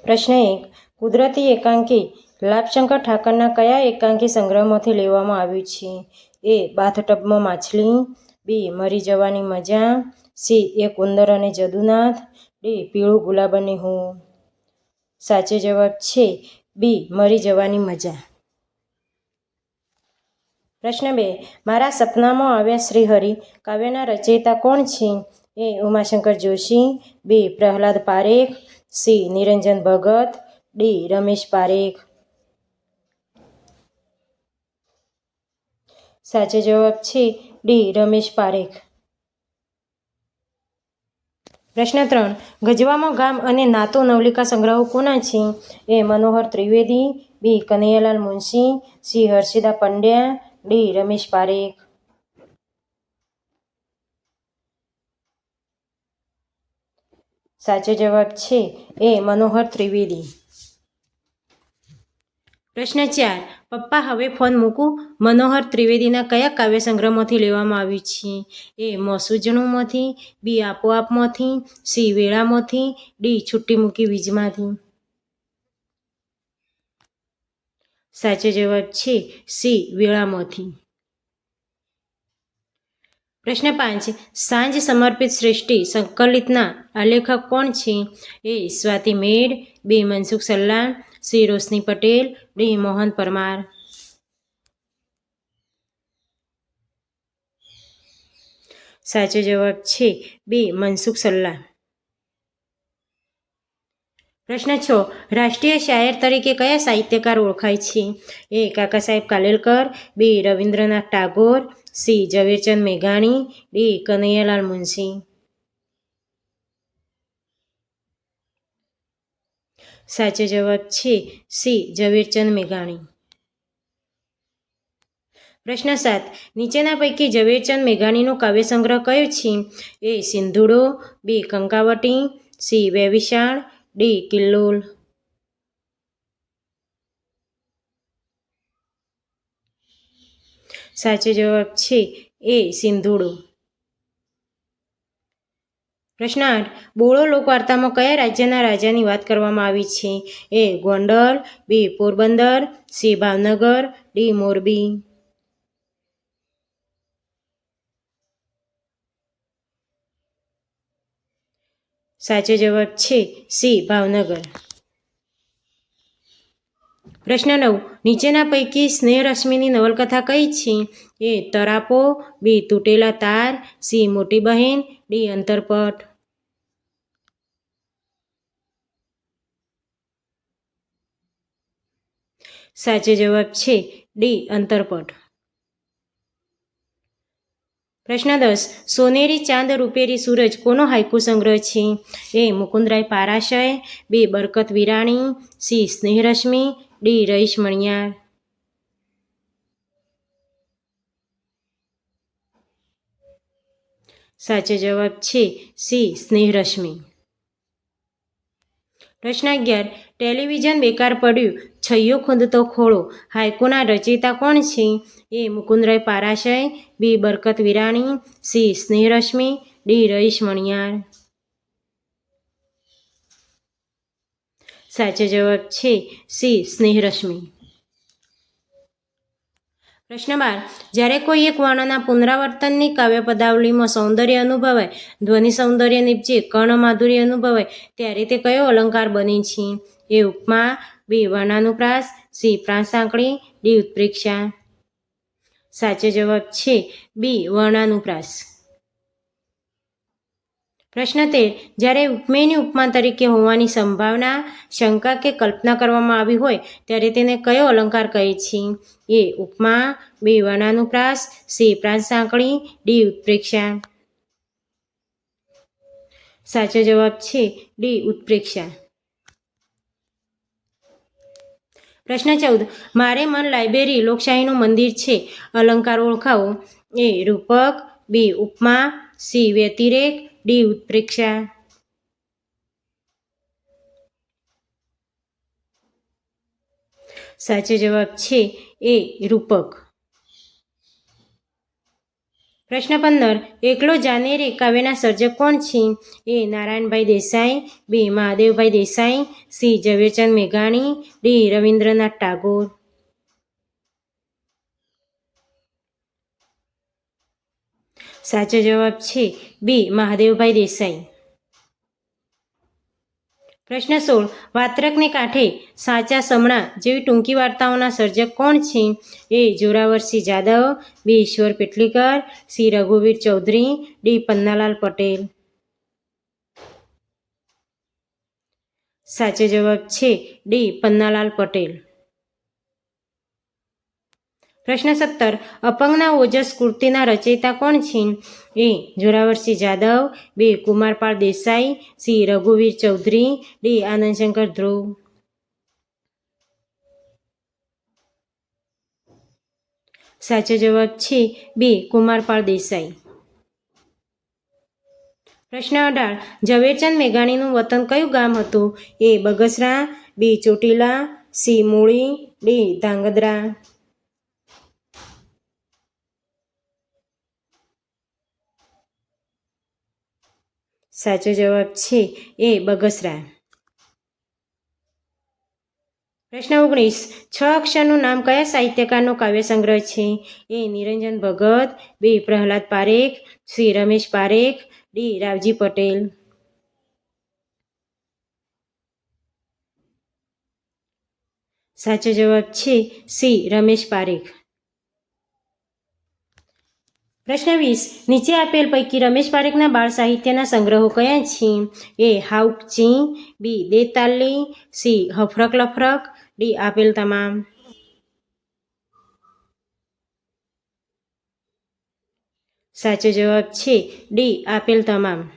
પ્રશ્ન 1. કુદરતી એકાંકી લાભશંકર ઠાકરના કયા એકાંકી સંગ્રહમાંથી લેવામાં આવ્યું છે? એ. બાથટબમાં માછલી. બી. મરી જવાની મજા. સી. એક ઉંદર અને જદુનાથ. ડી. પીળું ગુલાબ અને હું. સાચો જવાબ છે બી. મરી જવાની મજા. પ્રશ્ન 2. મારા સપનામાં આવ્યા શ્રીહરિ કાવ્યના રચયિતા કોણ છે? એ. ઉમાશંકર જોશી. બી. પ્રહલાદ પારેખ. સી. નિરંજન ભગત. ડી. રમેશ પારેખ. સાચો જવાબ છે ડી. રમેશ પારેખ. પ્રશ્ન 3. ગજવામાં ગામ અને નાતો નવલિકા સંગ્રહો કોના છે? એ. મનોહર ત્રિવેદી. બી. કનૈયાલાલ મુનશી. સી. હર્ષિદા પંડ્યા. ડી. રમેશ પારેખ. સાચો જવાબ છે એ. મનોહર ત્રિવેદી. પ્રશ્ન 4. પપ્પા હવે ફોન મૂકું મનોહર ત્રિવેદીના કયા કાવ્ય સંગ્રહમાંથી લેવામાં આવ્યું છે? એ. મોસૂજણુંમાંથી. બી. આપોઆપમાંથી. સી. વેળામાંથી. ડી. છુટ્ટી મૂકી વીજમાંથી. સાચો જવાબ છે સી. વેળામાંથી. પ્રશ્ન 5. સાંજ સમર્પિત સૃષ્ટિ સંકલિતના આલેખક કોણ છે? એ. સ્વાતિ મેડ. બી. મનસુખ સલ્લા. સી. રોશની પટેલ. ડી. મોહન પરમાર. સાચો જવાબ છે બી. મનસુખ સલ્લા. પ્રશ્ન 6. રાષ્ટ્રીય શાયર તરીકે કયા સાહિત્યકાર ઓળખાય છે? એ. કાકા સાહેબ કાલેલકર. બી. રવિન્દ્રનાથ ટાગોર. સી. ઝવેરચંદ મેઘાણી. ડી. કનૈયાલાલ મુનશી. સાચો જવાબ છે સી. ઝવેરચંદ મેઘાણી. પ્રશ્ન 7. નીચેના પૈકી ઝવેરચંદ મેઘાણીનો કાવ્ય સંગ્રહ કયો છે? એ. સિંધુડો. બી. કંકાવટી. સી. વેવિશાળ. ડી. કિલ્લોલ. સાચો જવાબ છે એ. સિંધુડો. પ્રશ્ન 8. બોડો લોકવાર્તામાં કયા રાજ્યના રાજાની વાત કરવામાં આવી છે? એ. ગોંડલ. બી. પોરબંદર. સી. ભાવનગર. ડી. મોરબી. સાચો જવાબ છે સી. ભાવનગર. પ્રશ્ન 9. નીચેના પૈકી સ્નેહરશ્મિની નવલકથા કઈ છે? એ. તરાપો. બી. તૂટેલા તાર. સી. મોટી બહેન. ડી. અંતરપટ. સાચો જવાબ છે ડી. અંતરપટ. પ્રશ્ન 10. સોનેરી ચાંદ રૂપેરી સૂરજ કોનો હાઇકુ સંગ્રહ છે? એ. મુકુંદરાય પારાશય. બી. બરકત વિરાણી. સી. સ્નેહરશ્મિ. ડી. રઈસ મણિયાર. સાચો જવાબ છે સી. સ્નેહરશ્મિ. પ્રશ્ન 11. ટેલિવિઝન બેકાર પડ્યું છૈયો ખૂંદતો ખોળો હાઇકુના રચયિતા કોણ છે? એ. મુકુંદરાય પારાશય. બી. બરકત વિરાણી. સી. સ્નેહરશ્મિ. ડી. રઈસ મણિયાર. સાચો જવાબ છે સી. સ્નેહરશ્મિ. પ્રશ્ન 12. જ્યારે કોઈ એક વર્ણના પુનરાવર્તનની કાવ્ય પદાવલીમાં સૌંદર્ય અનુભવાય, ધ્વનિ સૌંદર્ય નીપજે, કર્ણમાધુર્ય અનુભવાય ત્યારે તે કયો અલંકાર બને છે? એ. ઉપમા. બી. વર્ણાનુપ્રાસ. સી. પ્રાસઆંકડી. ડી. ઉત્પ્રેક્ષા. સાચો જવાબ છે બી. વર્ણાનુપ્રાસ. પ્રશ્ન 13. જ્યારે ઉપમેયની ઉપમા તરીકે હોવાની સંભાવના, શંકા કે કલ્પના કરવામાં આવી હોય ત્યારે તેને કયો અલંકાર કહે છે? એ. ઉપમા. બી. વર્ણાનુપ્રાસ. સી. પ્રાસઆંકડી. ડી. ઉત્પ્રેક્ષા. સાચો જવાબ છે ડી. ઉત્પ્રેક્ષા. પ્રશ્ન 14. મારે મન લાઇબ્રેરી લોકશાહીનું મંદિર છે અલંકાર ઓળખાવો. એ. રૂપક. બી. ઉપમા. સી. વ્યતિરેક. ડી. ઉત્પ્રેક્ષા. સાચો જવાબ છે એ. રૂપક. પ્રશ્ન 15. એકલો જાને રે કાવ્યના સર્જક કોણ છે? એ. નારાયણભાઈ દેસાઈ, બી. મહાદેવભાઈ દેસાઈ, સી. ઝવેરચંદ મેઘાણી, ડી. રવિન્દ્રનાથ ટાગોર. સાચો જવાબ છે બી. મહાદેવભાઈ દેસાઈ. પ્રશ્ન 16. વાત્રકને કાંઠે, સાચા સમણા જેવી ટૂંકી વાર્તાઓના સર્જક કોણ છે? એ. જોરાવરસિંહ જાદવ, બી. ઈશ્વર પેટલીકર, સી. રઘુવીર ચૌધરી, ડી. પન્નાલાલ પટેલ. સાચો જવાબ છે ડી. પન્નાલાલ પટેલ. પ્રશ્ન 17. અપંગના ઓજસ કૃતિના રચયિતા કોણ છે? એ. જોરાવરસિંહ જાદવ, બી. કુમારપાળ દેસાઈ, સી. રઘુવીર ચૌધરી, ડી. આનંદશંકર ધ્રુવ. સાચો જવાબ છે બી. કુમારપાળ દેસાઈ. પ્રશ્ન 18. ઝવેરચંદ મેઘાણીનું વતન કયું ગામ હતું? એ. બગસરા, બી. ચોટીલા, સી. મૂળી, ડી. ધાંગધ્રા. સાચો જવાબ છે એ. બગસરા. પ્રશ્ન 19. 6 અક્ષરનું નામ કયા સાહિત્યકારનો કાવ્ય સંગ્રહ છે? એ. નિરંજન ભગત, બી. પ્રહલાદ પારેખ, સી. રમેશ પારેખ, ડી. રાવજી પટેલ. સાચો જવાબ છે સી. રમેશ પારેખ. પ્રશ્ન 20. નીચે આપેલ પૈકી રમેશ પારેખના બાળ સાહિત્યના સંગ્રહો કયા છે? એ. હાઉકચી, બી. દેતાલ્લી, સી. હફરક લફરક, ડી. આપેલ તમામ. સાચો જવાબ છે ડી. આપેલ તમામ.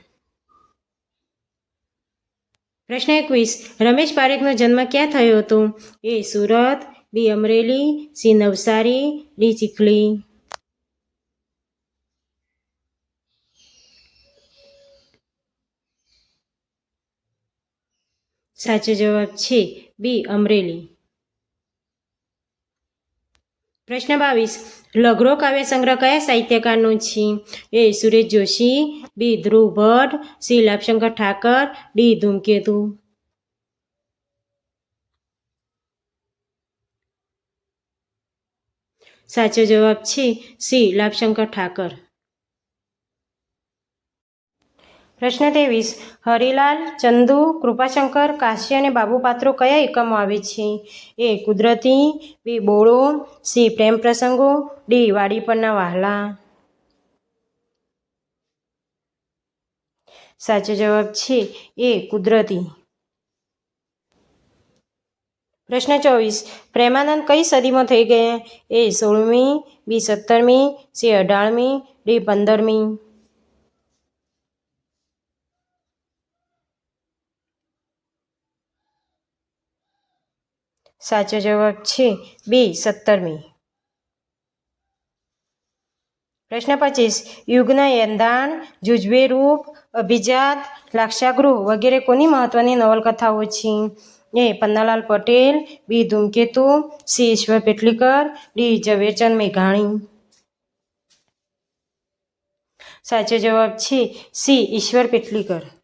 પ્રશ્ન 21. રમેશ પારેખનો જન્મ ક્યાં થયો હતો? એ. સુરત, બી. અમરેલી, સી. નવસારી, ડી. ચીખલી. સાચો જવાબ છે બી. અમરેલી. પ્રશ્ન 22. લઘરો કાવ્ય સંગ્રહ કયા સાહિત્યકારનો છે? એ. સુરેશ જોશી, બી. ધ્રુવ ભટ્ટ, સી. લાભશંકર ઠાકર, ડી. ધૂમકેતુ. સાચો જવાબ છે સી. લાભશંકર ઠાકર. પ્રશ્ન 23. હરિલાલ, ચંદુ, કૃપાશંકર, કાશી અને બાબુ પાત્રો કયા એકમો આવે છે? એ. કુદરતી, બી. બોળો, સી. પ્રેમ પ્રસંગો, ડી. વાડી પરના વહાલા. સાચો જવાબ છે એ. કુદરતી. પ્રશ્ન 24. પ્રેમાનંદ કઈ સદીમાં થઈ ગયા? એ. 16મી, બી. 17મી, સી. 18મી, ડી. 15મી. સાચો જવાબ છે બી. 17મી. પ્રશ્ન 25. યુગના એંધાણ, જુજવે રૂપ, અભિજાત, લાક્ષાગૃહ વગેરે કોની મહત્વની નવલકથાઓ છે? એ. પન્નાલાલ પટેલ, બી. ધૂમકેતુ, સી. ઈશ્વર પેટલીકર, ડી. ઝવેરચંદ મેઘાણી. સાચો જવાબ છે સી. ઈશ્વર પેટલીકર.